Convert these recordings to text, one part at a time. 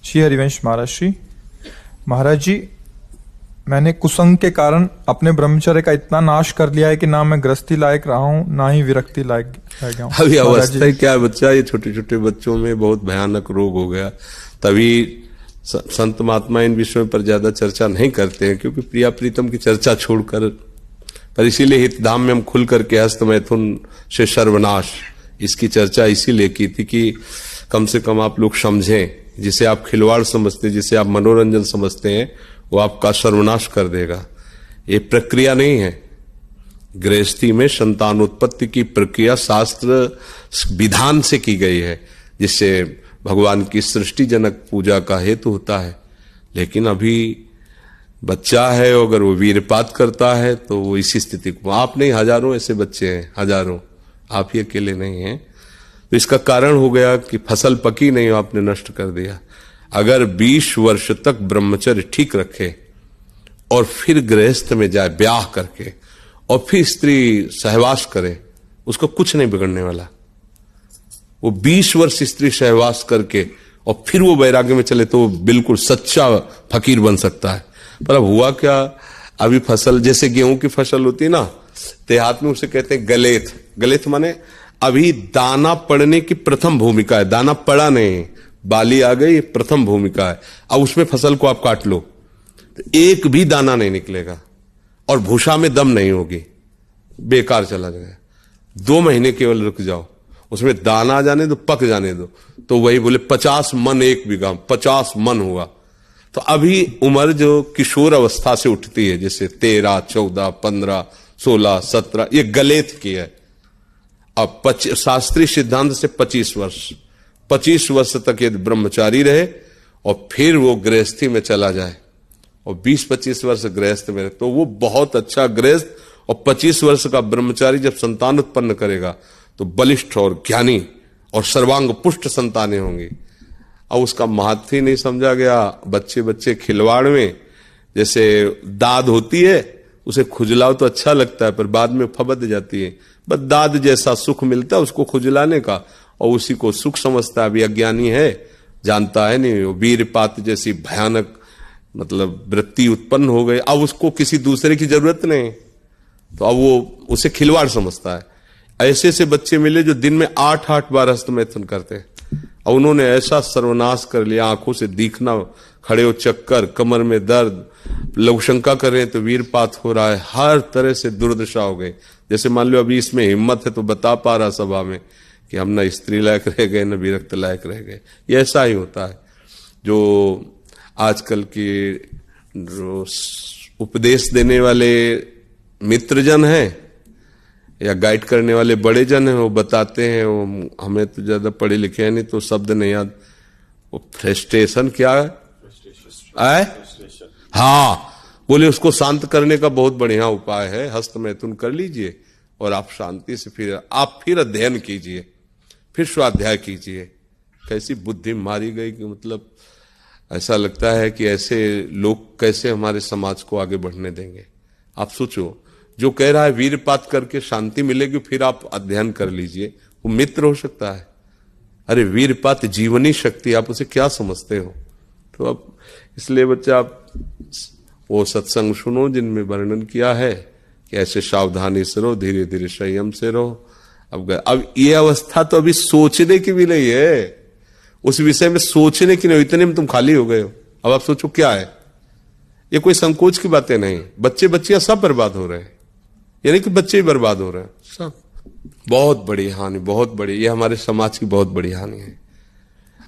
श्री हरिवंश महाराज जी, मैंने कुसंग के कारण अपने ब्रह्मचर्य का इतना नाश कर लिया है कि ना मैं गृहस्थी लायक रहा हूँ, ना ही विरक्ति लायक रह गया हूँ। अभी अवस्था क्या है बच्चा, ये छोटे छोटे बच्चों में बहुत भयानक रोग हो गया। तभी संत महात्मा इन विषयों पर ज्यादा चर्चा नहीं करते हैं, क्योंकि प्रिया प्रीतम की चर्चा छोड़कर, पर इसीलिए हितधाम में हम खुल करके हस्त मैथुन से सर्वनाश इसकी चर्चा इसीलिए की थी कि कम से कम आप लोग समझें। जिसे आप खिलवाड़ समझते, जिसे आप मनोरंजन समझते हैं, वो आपका सर्वनाश कर देगा। ये प्रक्रिया नहीं है। गृहस्थी में संतानोत्पत्ति की प्रक्रिया शास्त्र विधान से की गई है, जिससे भगवान की सृष्टिजनक पूजा का हेतु होता है। लेकिन अभी बच्चा है, अगर वो वीरपात करता है तो वो इसी स्थिति को, आप नहीं हजारों ऐसे बच्चे हैं, हजारों, आप ही अकेले नहीं हैं। तो इसका कारण हो गया कि फसल पकी नहीं, आपने नष्ट कर दिया। अगर 20 वर्ष तक ब्रह्मचर्य ठीक रखे और फिर गृहस्थ में जाए ब्याह करके और फिर स्त्री सहवास करे, उसको कुछ नहीं बिगड़ने वाला। वो 20 वर्ष स्त्री सहवास करके और फिर वो वैराग्य में चले तो वो बिल्कुल सच्चा फकीर बन सकता है। पर अब हुआ क्या, अभी फसल जैसे गेहूं की फसल होती है ना, देहात में उसे कहते हैं गलेथ। गलेथ माने अभी दाना पड़ने की प्रथम भूमिका है, दाना पड़ा नहीं, बाली आ गई, प्रथम भूमिका है। अब उसमें फसल को आप काट लो तो एक भी दाना नहीं निकलेगा और भूसा में दम नहीं होगी, बेकार चला जाएगा। 2 महीने केवल रुक जाओ, उसमें दाना जाने दो, पक जाने दो, तो वही बोले 50 मन 1 बीघा, 50 मन हुआ। तो अभी उम्र जो किशोर अवस्था से उठती है, जैसे 13, 14, 15, 16, 17, ये गलेथ की है। अब शास्त्रीय सिद्धांत से 25 वर्ष तक यदि ब्रह्मचारी रहे और फिर वो गृहस्थी में चला जाए और 20-25 वर्ष गृहस्थ में रहे, तो वो बहुत अच्छा गृहस्थ। और 25 वर्ष का ब्रह्मचारी जब संतान उत्पन्न करेगा तो बलिष्ठ और ज्ञानी और सर्वांग पुष्ट संतानें होंगी। अब उसका महत्व ही नहीं समझा गया। बच्चे खिलवाड़ में जैसे दाद होती है, उसे खुजलाओ तो अच्छा लगता है, पर बाद में फबद जाती है। बस दाद जैसा सुख मिलता है उसको खुजलाने का, और उसी को सुख समझता है। अभी अज्ञानी है, जानता है नहीं। वीरपात जैसी भयानक मतलब वृत्ति उत्पन्न हो गई, अब उसको किसी दूसरे की जरूरत नहीं, तो अब वो उसे खिलवाड़ समझता है। ऐसे से बच्चे मिले जो दिन में 8-8 बार हस्तमैथुन करते हैं, और उन्होंने ऐसा सर्वनाश कर लिया, आंखों से दिखना, खड़े हो चक्कर, कमर में दर्द, लघुशंका कर रहे हैं तो वीरपात हो रहा है, हर तरह से दुर्दशा हो गई। जैसे मान लो अभी इसमें हिम्मत है तो बता पा रहा सभा में कि हम न स्त्री लायक रह गए, न विरक्त लायक रह गए। ये ऐसा ही होता है। जो आजकल के उपदेश देने वाले मित्रजन हैं या गाइड करने वाले बड़े जन हैं, वो बताते हैं, वो हमें तो ज्यादा पढ़े लिखे हैं नहीं तो शब्द नहीं याद, वो फ्रस्ट्रेशन क्या है? हाँ, बोले उसको शांत करने का बहुत बढ़िया उपाय है, हस्तमैथुन कर लीजिए और आप शांति से फिर अध्ययन कीजिए, फिर स्वाध्याय कीजिए। कैसी बुद्धि मारी गई कि मतलब ऐसा लगता है कि ऐसे लोग कैसे हमारे समाज को आगे बढ़ने देंगे। आप सोचो, जो कह रहा है वीरपात करके शांति मिलेगी, फिर आप अध्ययन कर लीजिए, वो मित्र हो सकता है। अरे वीरपात जीवनी शक्ति, आप उसे क्या समझते हो? तो अब इसलिए बच्चा आप वो सत्संग सुनो जिनमें वर्णन किया है कि ऐसे सावधानी से रहो, धीरे धीरे संयम से रहो। अब ये अवस्था तो अभी सोचने की भी नहीं है, उस विषय में सोचने की नहीं, इतने में तुम खाली हो गए हो। अब आप सोचो क्या है, ये कोई संकोच की बातें नहीं। बच्चियां सब बर्बाद हो रहे हैं, यानी कि बच्चे ही बर्बाद हो रहे हैं सब। बहुत बड़ी हानि, बहुत बड़ी, ये हमारे समाज की बहुत बड़ी हानि है।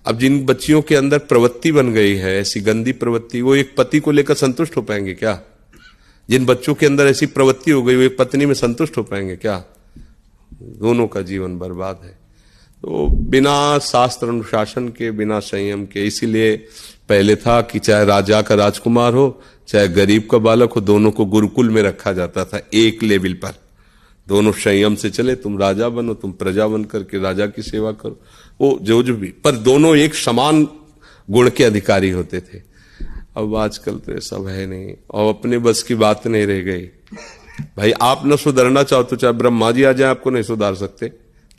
अब जिन बच्चियों के अंदर प्रवृत्ति बन गई है, ऐसी गंदी प्रवृत्ति, वो एक पति को लेकर संतुष्ट हो पाएंगे क्या? जिन बच्चों के अंदर ऐसी प्रवृत्ति हो गई, वो एक पत्नी में संतुष्ट हो पाएंगे क्या? दोनों का जीवन बर्बाद है। तो बिना शास्त्र अनुशासन के, बिना संयम के, इसीलिए पहले था कि चाहे राजा का राजकुमार हो, चाहे गरीब का बालक हो, दोनों को गुरुकुल में रखा जाता था एक लेवल पर। दोनों संयम से चले, तुम राजा बनो, तुम प्रजा बन करके राजा की सेवा करो, वो जो भी, पर दोनों एक समान गुण के अधिकारी होते थे। अब आजकल तो ये सब है नहीं, और अपने बस की बात नहीं रह गई। भाई आप न सुधरना चाहो तो चाहे ब्रह्मा जी आ जाए, आपको नहीं सुधार सकते,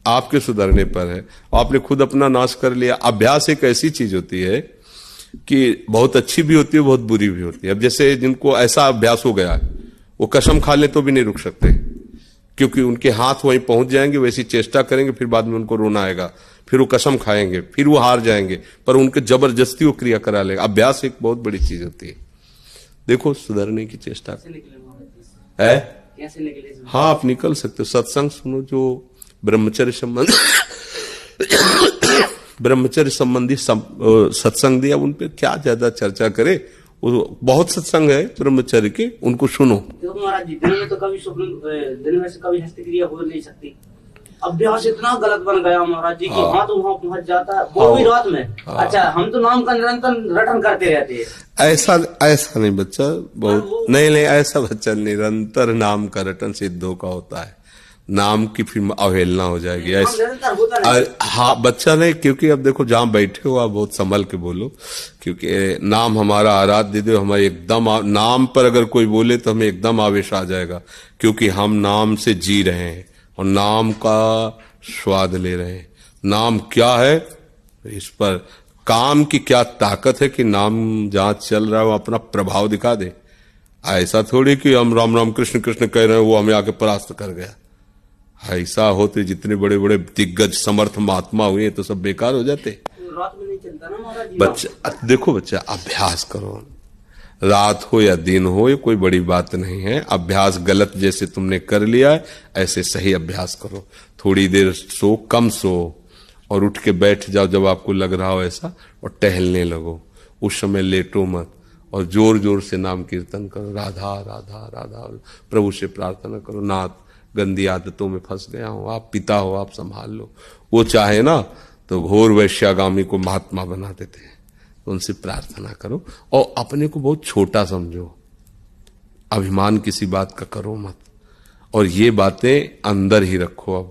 आपके सुधरने पर है। आपने खुद अपना नाश कर लिया। अभ्यास एक ऐसी चीज होती है कि बहुत अच्छी भी होती है, बहुत बुरी भी होती है। अब जैसे जिनको ऐसा अभ्यास हो गया है, वो कसम खा ले तो भी नहीं रुक सकते, क्योंकि उनके हाथ वहीं पहुंच जाएंगे, वैसी चेष्टा करेंगे, फिर बाद में उनको रोना आएगा, फिर वो कसम खाएंगे, फिर वो हार जाएंगे, पर उनके जबरदस्ती वो क्रिया करा लेगा। अभ्यास एक बहुत बड़ी चीज होती है। देखो सुधरने की चेष्टा है। कैसे निकले? हाँ, आप निकल सकते हो। सत्संग सुनो, जो ब्रह्मचर्य संबंध ब्रह्मचर्य संबंधी सत्संग दिया, उन पे क्या ज्यादा चर्चा करे। वो बहुत सत्संग है ब्रह्मचर्य के, उनको सुनो। देखो महाराज जी, दिन में तो कभी स्वप्न, दिन में से कभी हस्तक्रिया हो नहीं सकती। अभ्यास इतना गलत बन गया महाराज जी कि हाथ वहां पहुंच जाता है, वो भी रात में। अच्छा, हम तो नाम का निरंतर रटन करते रहते हैं। ऐसा नहीं बच्चा, बहुत नहीं, ऐसा बच्चा निरंतर नाम का रटन सिद्धों का होता है। नाम की फिर अवहेलना हो जाएगी ऐसे। हाँ बच्चा नहीं, क्योंकि अब देखो जहां बैठे हो आप बहुत संभल के बोलो, क्योंकि नाम हमारा आराध्य देव, हमारे एकदम नाम पर अगर कोई बोले तो हमें एकदम आवेश आ जाएगा, क्योंकि हम नाम से जी रहे हैं और नाम का स्वाद ले रहे हैं। नाम क्या है, इस पर काम की क्या ताकत है कि नाम जहां चल रहा है वो अपना प्रभाव दिखा दे। ऐसा थोड़ी कि हम राम राम कृष्ण कृष्ण कह रहे हैं, वो हमें आके परास्त कर गया। ऐसा होते जितने बड़े बड़े दिग्गज समर्थ महात्मा हुए तो सब बेकार हो जाते। रात में नहीं चलता ना महाराज जी। बच्चा देखो, बच्चा अभ्यास करो, रात हो या दिन हो, ये कोई बड़ी बात नहीं है। अभ्यास गलत जैसे तुमने कर लिया है, ऐसे सही अभ्यास करो। थोड़ी देर सो, कम सो, और उठ के बैठ जाओ जब आपको लग रहा हो ऐसा, और टहलने लगो। उस समय लेटो मत, और जोर जोर से नाम कीर्तन करो, राधा राधा राधा। प्रभु से प्रार्थना करो, नाथ गंदी आदतों में फंस गया हूं, आप पिता हो, आप संभाल लो। वो चाहे ना तो घोर वैश्यागामी को महात्मा बना देते हैं, तो उनसे प्रार्थना करो। और अपने को बहुत छोटा समझो, अभिमान किसी बात का करो मत, और ये बातें अंदर ही रखो।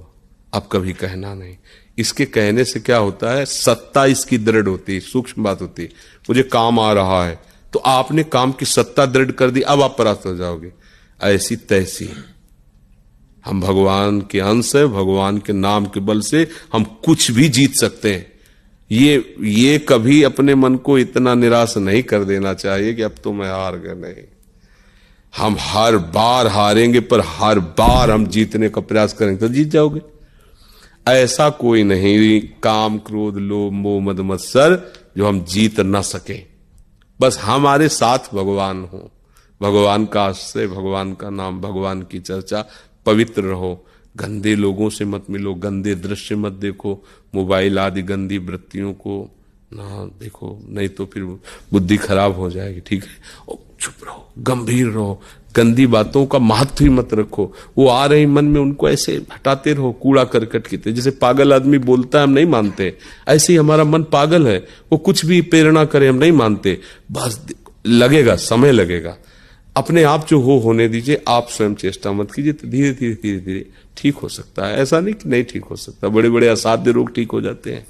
अब कभी कहना नहीं। इसके कहने से क्या होता है, सत्ता इसकी दृढ़ होती है, सूक्ष्म बात होती है। मुझे काम आ रहा है, तो आपने काम की सत्ता दृढ़ कर दी, अब आप परास्त हो जाओगे। ऐसी तैसी हम भगवान के अंश है, भगवान के नाम के बल से हम कुछ भी जीत सकते हैं। ये कभी अपने मन को इतना निराश नहीं कर देना चाहिए कि अब तो मैं हार गया। नहीं, हम हर बार हारेंगे, पर हर बार हम जीतने का प्रयास करेंगे तो जीत जाओगे। ऐसा कोई नहीं, काम क्रोध लोभ मोह मद मत्सर, जो हम जीत ना सके। बस हमारे साथ भगवान हो, भगवान का आश्रय, भगवान का नाम, भगवान की चर्चा। पवित्र रहो, गंदे लोगों से मत मिलो, गंदे दृश्य मत देखो, मोबाइल आदि गंदी वृत्तियों को ना देखो, नहीं तो फिर बुद्धि खराब हो जाएगी। ठीक है, और चुप रहो, गंभीर रहो, गंदी बातों का महत्व ही मत रखो। वो आ रही मन में, उनको ऐसे हटाते रहो, कूड़ा करकट की तरह। जैसे पागल आदमी बोलता है, हम नहीं मानते, ऐसे ही हमारा मन पागल है, वो कुछ भी प्रेरणा करे हम नहीं मानते। बस लगेगा, समय लगेगा, अपने आप जो होने दीजिए। आप स्वयं चेष्टा मत कीजिए, तो धीरे धीरे धीरे धीरे ठीक हो सकता है। ऐसा नहीं कि नहीं ठीक हो सकता, बड़े बड़े असाध्य रोग ठीक हो जाते हैं।